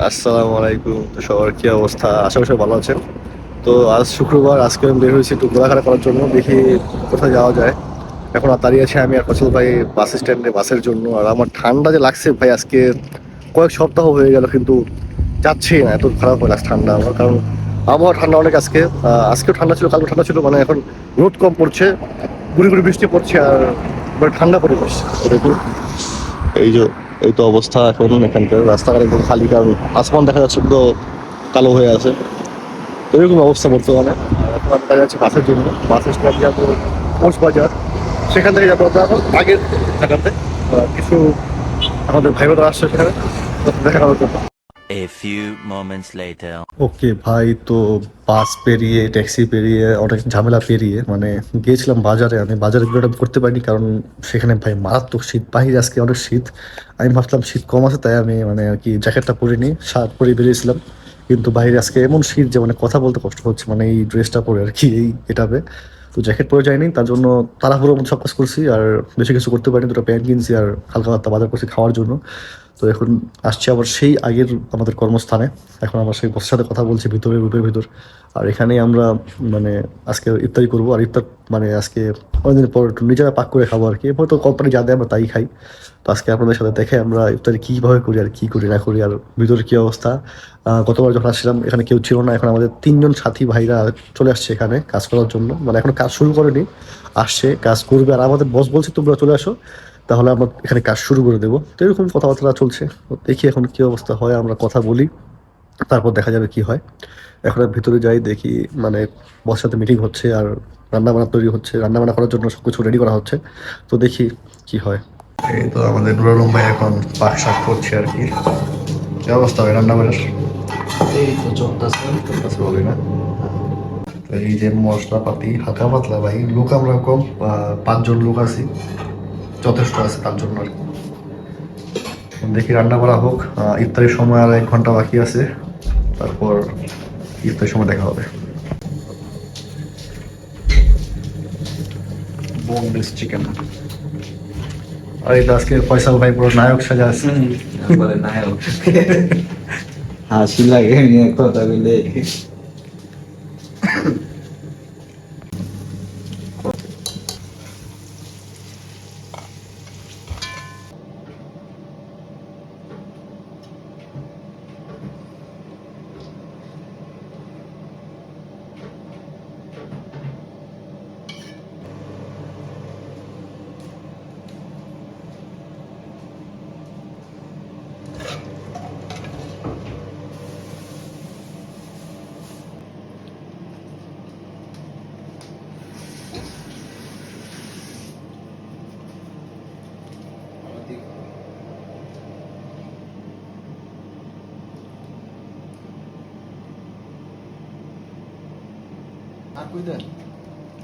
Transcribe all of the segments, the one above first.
আসসালামু আলাইকুম। তো সবার কি অবস্থা? আশা করি সবাই ভালো আছেন। তো আজ শুক্রবার, আজকে আমি বের হয়েছি একটু ঘোরাফেরা করার জন্য। দেখি কোথায় যাওয়া যায়। এখন আর দাঁড়িয়ে আছি আমি আর ফসল ভাই বাস স্ট্যান্ডে বাসের জন্য। আর আমার ঠান্ডা যে লাগছে ভাই, আজকে কয়েক সপ্তাহ হয়ে গেল কিন্তু যাচ্ছি না, এত খারাপ হয়ে লাগছে ঠান্ডা আমার। কারণ আবহাওয়া ঠান্ডা অনেক আজকে। আজকেও ঠান্ডা ছিল, কালকে ঠান্ডা ছিল, মানে এখন রোদ কম পড়ছে, গুড়ি গুড়ি বৃষ্টি পড়ছে আর এবার ঠান্ডা পরিবেশ। তো দেখুন এই যে, এই তো অবস্থা এখন এখানকার রাস্তাঘাট একদম খালি, কারণ আসমান দেখা যাচ্ছে পুরো কালো হয়ে আছে। তো এরকম অবস্থা বর্তমানে। আর এখন আমি দাঁড়িয়ে আছি বাসের জন্য। বাস স্ট্যান্ড যাবো কক্সবাজার, সেখান থেকে যাবো আমরা আবার আগের জায়গাতে। কিছু আমাদের ভাই বোনেরা আসছে সেখানে, তো দেখা করার জন্য। A few moments later. ওকে ভাই, তো বাস পেরিয়ে ট্যাক্সি পেরিয়ে অনেক ঝামেলা পেরিয়ে মানে গিয়েছিলাম বাজারে। আমি বাজারে ভিডিওটা করতে পারিনি কারণ সেখানে ভাই মারাত্মক শীত, বাহিরে আজকে অনেক শীত। আমি ভাবছিলাম শীত কম আছে, তাই আমি মানে আর কি জ্যাকেটটা পরিনি, শার্ট পরে বেরিয়েছিলাম। কিন্তু বাইরে আজকে এমন শীত যে মানে কথা বলতে কষ্ট হচ্ছে, মানে এই ড্রেসটা পরে আর কি এই এটাবে। তো জ্যাকেট পরে যাইনি, তার জন্য তাড়াহুড়োর মধ্যে সব কাজ করছি আর বেশি কিছু করতে পারিনি। দুটো প্যান্ট কিনছি আর হালকা পাতলা বাজার করছি খাওয়ার জন্য। তো এখন আসছি আবার সেই আগের আমাদের কর্মস্থানে। এখন আমরা সেই বসের সাথে কথা বলছি ভিতরে, রূপের ভিতর। আর এখানেই আমরা মানে আজকে ইফতারি করবো। আর ইফতার মানে আজকে অনেকদিন পর একটু নিজেরা পাক করে খাবো আর কি। হয়তো কোম্পানি যা দেয় আমরা তাই খাই। তো আজকে আপনাদের সাথে দেখে আমরা ইফতারি কীভাবে করি আর কী করি না করি, আর ভিতরে কী অবস্থা। গতবার যখন আসছিলাম এখানে কেউ ছিল না, এখন আমাদের তিনজন সাথী ভাইরা চলে আসছে এখানে কাজ করার জন্য। মানে এখনো কাজ শুরু করেনি, আসছে কাজ করবে। আর আমাদের বস বলছে তোমরা চলে আসো, তাহলে আমরা এখানে কাজ শুরু করে দেবো। তো এরকম কথাবার্তা চলছে। তো দেখি এখন কি অবস্থা হয়, আমরা কথা বলি, তারপর দেখা যাবে কি হয়। এখন আর ভিতরে যাই, দেখি মানে বসের সাথে মিটিং হচ্ছে আর রান্না বান্না তৈরি হচ্ছে, রান্না বান্না করার জন্য সব কিছু রেডি করা হচ্ছে। তো দেখি কি হয়। এই তো আমাদের নুরুল ভাই এখন পাক শাক করছে আর কি। কি অবস্থা হয় রান্না বান্নার? এই তো চলতেছে। বলি না। তো এই যে মশলাপাতি হালকা পাতলা ভাই, লোক আমরা কম, 5 জন লোক আছি, যথেষ্ট আছে তার জন্য আর কি। দেখি রান্না করা হোক। ইফতারের সময় আর 1 ঘন্টা বাকি আছে, তারপর ইফতারের সময় দেখা হবে। Boneless chicken. আর এটা আজকে ফয়সাল ভাই পুরো নায়ক সাজা আছে। বলে নায়ক হাসি লাগে নিয়ে কথা বলে। আর কই দেন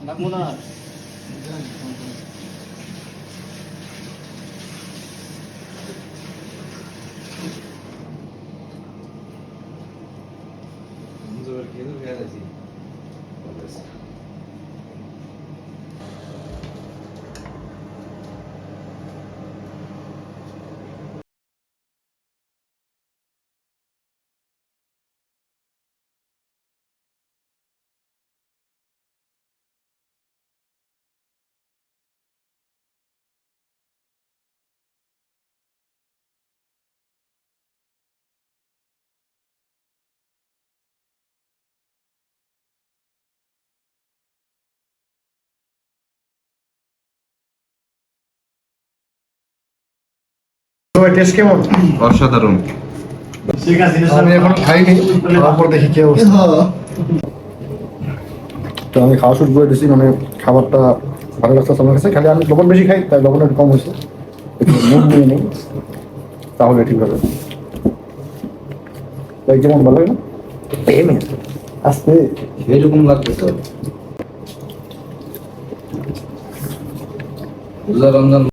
লাগবো না। টেস্ট কেমন? অসাধারণ। আমি এখন খাইনি, খাওয়ার পর দেখি কি অবস্থা। তো আমি খাওয়া শুরু করে দিয়েছি, মানে খাবারটা ভালো লাগছে আমার কাছে। খালি আমি লবণ বেশি খাই, তাই লবণ একটু কম হয়েছে। একটু নুন নিয়ে নিই, তাহলে ঠিক হবে। তাই কেমন, ভালো লাগে না? আস্তে এরকম লাগবে তো রমজান